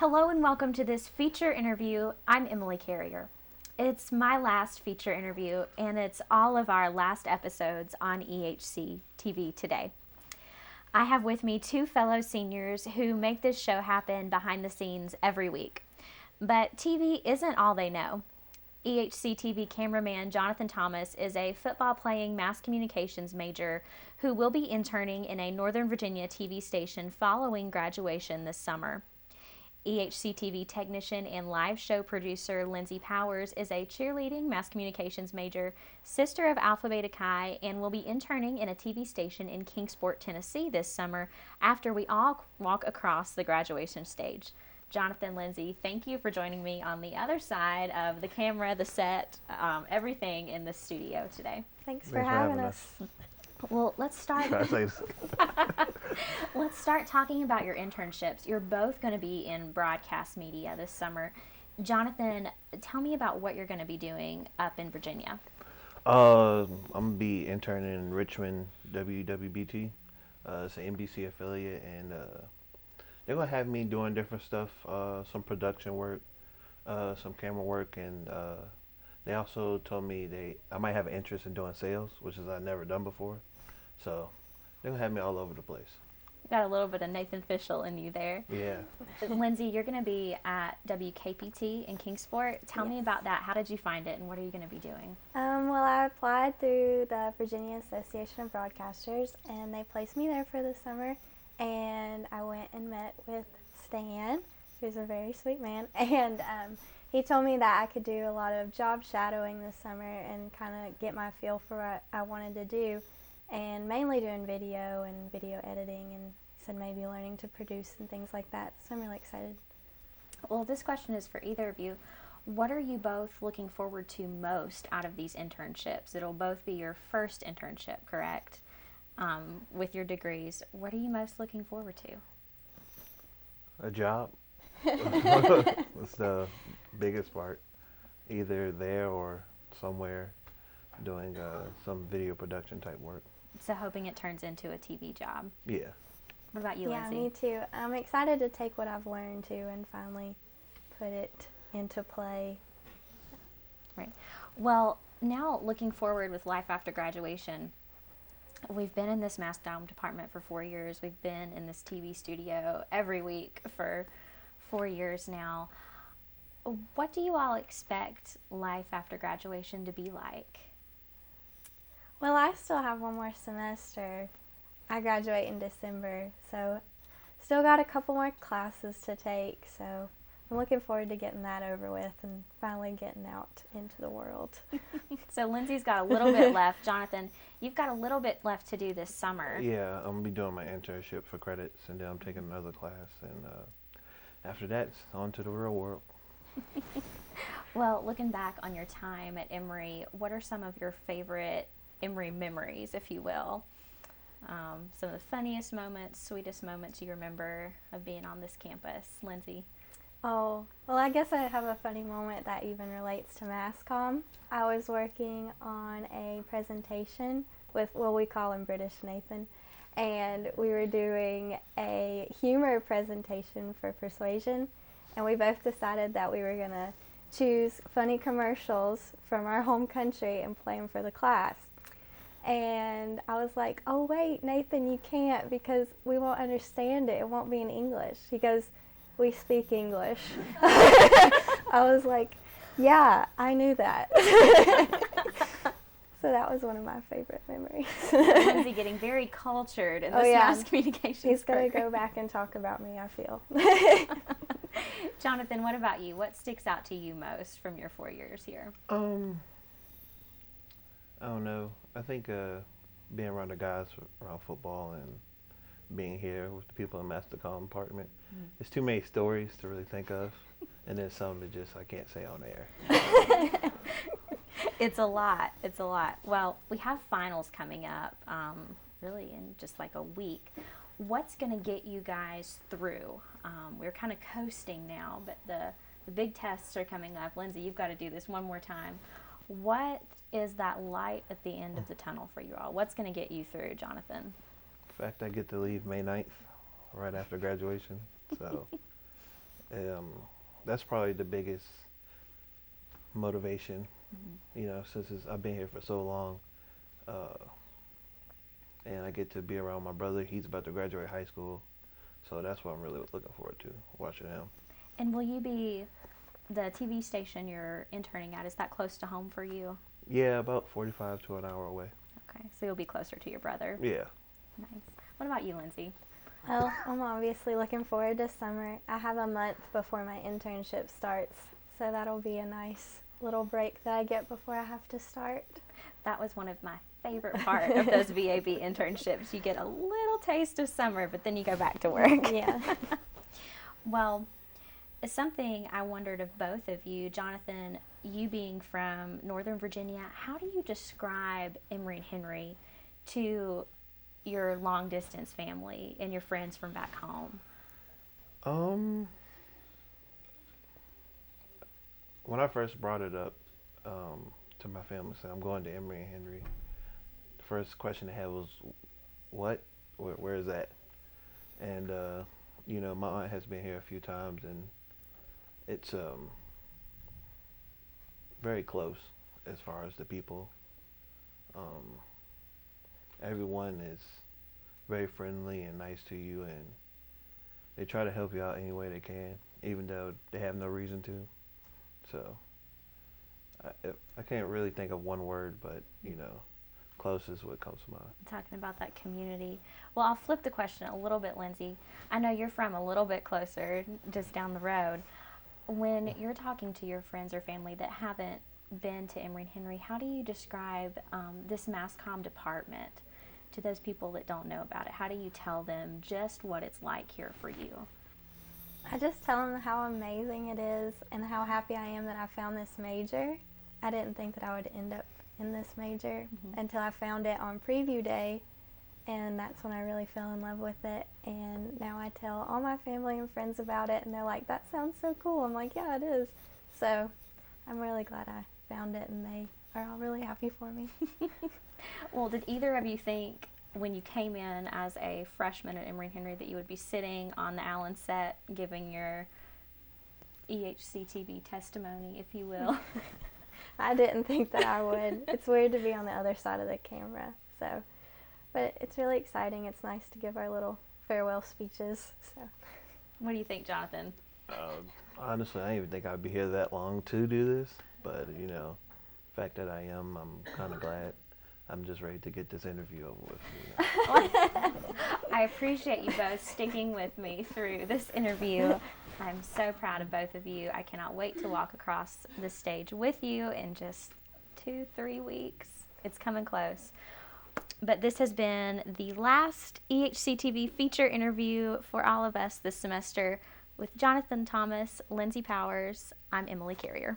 Hello and welcome to this feature interview. I'm Emily Carrier. It's my last feature interview and it's all of our last episodes on EHCTV today. I have with me two fellow seniors who make this show happen behind the scenes every week. But TV isn't all they know. EHCTV cameraman Jonathan Thomas is a football-playing mass communications major who will be interning in a Northern Virginia TV station following graduation this summer. EHCTV technician and live show producer Lindsay Powers is a cheerleading mass communications major, sister of Alpha Beta Chi, and will be interning in a TV station in Kingsport, Tennessee this summer after we all walk across the graduation stage. Jonathan, Lindsay, thank you for joining me on the other side of the camera, the set, everything in the studio today. Thanks for having us. Well, let's start. Let's start talking about your internships. You're both going to be in broadcast media this summer. Jonathan, tell me about what you're going to be doing up in Virginia. I'm going to be interning in Richmond WWBT. It's an NBC affiliate, and they're going to have me doing different stuff, some production work, some camera work, and they also told me I might have an interest in doing sales, which is I've never done before. So they're going to have me all over the place. Got a little bit of Nathan Fishel in you there. Yeah. Lindsay, you're going to be at WKPT in Kingsport. Tell me about that. How did you find it, and what are you going to be doing? Well, I applied through the Virginia Association of Broadcasters, and they placed me there for the summer. And I went and met with Stan, who's a very sweet man, and he told me that I could do a lot of job shadowing this summer and kind of get my feel for what I wanted to do, and mainly doing video and video editing, and he said maybe learning to produce and things like that, so I'm really excited. Well, this question is for either of you. What are you both looking forward to most out of these internships? It'll both be your first internship, correct? With your degrees, what are you most looking forward to? A job. That's the biggest part. Either there or somewhere doing some video production type work. So hoping it turns into a TV job. Yeah. What about you, Yeah, Lindsay? me too. I'm excited to take what I've learned too and finally put it into play. Right. Well, now looking forward with life after graduation, we've been in this mass comm department for 4 years. We've been in this TV studio every week for 4 years now. What do you all expect life after graduation to be like? Well, I still have one more semester. I graduate in December, so still got a couple more classes to take, so I'm looking forward to getting that over with and finally getting out into the world. So Lindsay's got a little bit left. Jonathan, you've got a little bit left to do this summer. Yeah, I'm going to be doing my internship for credits, and then I'm taking another class, and after that, it's on to the real world. Well, looking back on your time at Emory, what are some of your favorite Emory memories, if you will? Some of the funniest moments, sweetest moments you remember of being on this campus. Lindsay? Oh, well, I guess I have a funny moment that even relates to mass comm. I was working on a presentation with, well, we call him British Nathan, and we were doing a humor presentation for Persuasion, and we both decided that we were going to choose funny commercials from our home country and play them for the class. And I was like, oh wait, Nathan, you can't because we won't understand it. It won't be in English. He goes, we speak English. I was like, yeah, I knew that. So that was one of my favorite memories. Lindsay getting very cultured in this mass communications He's going to program. go back and talk about me, I feel. Jonathan, what about you? What sticks out to you most from your 4 years here? I don't know. I think being around the guys around football and being here with the people in Master Comm department, there's too many stories to really think of, and then some that just I can't say on air. It's a lot. It's a lot. Well, we have finals coming up really in just like a week. What's going to get you guys through? We're kind of coasting now, but the big tests are coming up. Lindsay, you've got to do this one more time. What is that light at the end of the tunnel for you all? What's going to get you through, Jonathan? The fact I get to leave May 9th, right after graduation. So That's probably the biggest motivation, since I've been here for so long. Uh, and I get to be around my brother. He's about to graduate high school, so that's what I'm really looking forward to, watching him. And will you be the TV station you're interning at? Is that close to home for you? Yeah, about 45 to an hour away. Okay, so you'll be closer to your brother. Yeah. Nice. What about you, Lindsay? Well, I'm obviously looking forward to summer. I have a month before my internship starts, so that'll be a nice little break that I get before I have to start. That was one of my favorite part of those VAB internships. You get a little taste of summer, but then you go back to work. Yeah. Well, it's something I wondered of both of you. Jonathan, you being from Northern Virginia, how do you describe Emory and Henry to your long distance family and your friends from back home? When I first brought it up to my family, said I'm going to Emory and Henry, the first question they had was, "What? Where is that?" And my aunt has been here a few times, and it's very close as far as the people. Everyone is very friendly and nice to you, and they try to help you out any way they can, even though they have no reason to. So I can't really think of one word, but close is what comes to mind. Talking about that community. Well, I'll flip the question a little bit, Lindsay. I know you're from a little bit closer, just down the road. When you're talking to your friends or family that haven't been to Emory and Henry, how do you describe this mass comm department to those people that don't know about it? How do you tell them just what it's like here for you? I just tell them how amazing it is and how happy I am that I found this major. I didn't think that I would end up in this major until I found it on preview day, and that's when I really fell in love with it. And now I tell all my family and friends about it, and they're like, "That sounds so cool." I'm like, "Yeah, it is." So I'm really glad I found it, and they are all really happy for me. Well, did either of you think when you came in as a freshman at Emory and Henry that you would be sitting on the Allen set giving your EHCTV testimony, if you will? I didn't think that I would. It's weird to be on the other side of the camera, so. But it's really exciting. It's nice to give our little farewell speeches. So. What do you think, Jonathan? Honestly, I didn't even think I'd be here that long to do this, but the fact that I am, I'm kind of glad. I'm just ready to get this interview over with. I appreciate you both sticking with me through this interview. I'm so proud of both of you. I cannot wait to walk across the stage with you in just 2-3 weeks. It's coming close. But this has been the last EHCTV feature interview for all of us this semester with Jonathan Thomas, Lindsay Powers. I'm Emily Carrier.